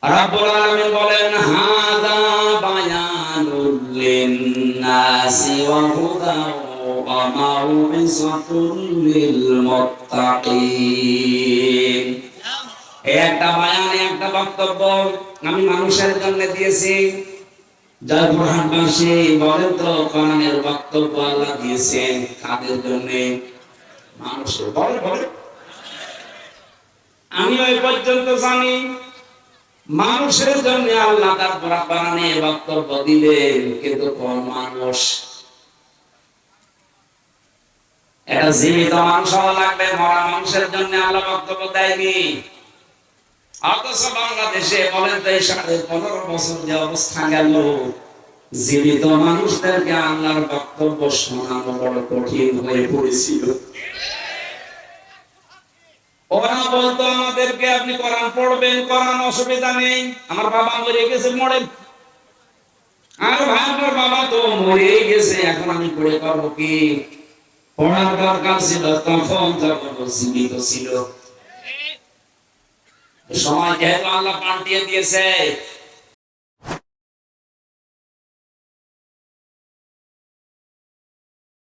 রাব্বুল আলামিন বলেন হাদা বায়ানুল লিন্নাসি ওয়া হুদাও ওয়া মাউইযাতুল লিল মুত্তাকিন। একটা বায়ান, একটা বক্তব্য আমি মানুষের জন্য দিয়েছি। জয়পুরহাটবাসী বলেন তো, কোরআনের বক্তব্য আল্লাহ দিয়েছেন কাদের জন্য? মানুষের। বলে বলে আমি ওই পর্যন্ত জানি মানুষের জন্য আল্লাহ তার কোরআনে বক্তব্য দিলেন, কিন্তু কোন মানুষ? এটা জীবিত মানুষ হওয়া লাগবে, মরা মানুষের জন্য আল্লাহ বক্তব্য দেয়নি। অথচ বাংলাদেশে বলেন তো, 15.5 বছর যে অবস্থা গেল, জীবিত মানুষদেরকে আল্লাহর বক্তব্য শোনানো বড় কঠিন হয়ে পড়েছিল। ওরা বলতো আমাদেরকে, আপনি কোরআন পড়বেন, কোরআন অসুবিধা নেই, আমার বাবা মরে গেছে, মরেন। আর ভাই, আমার বাবা তো মরে গেছে, এখন আমি পড়ে পারবো কি? পড়ার দরকার ছিল তখন যখন জীবিত ছিল। সময় যেহেতু আল্লাহ পাল্টিয়ে দিয়েছে,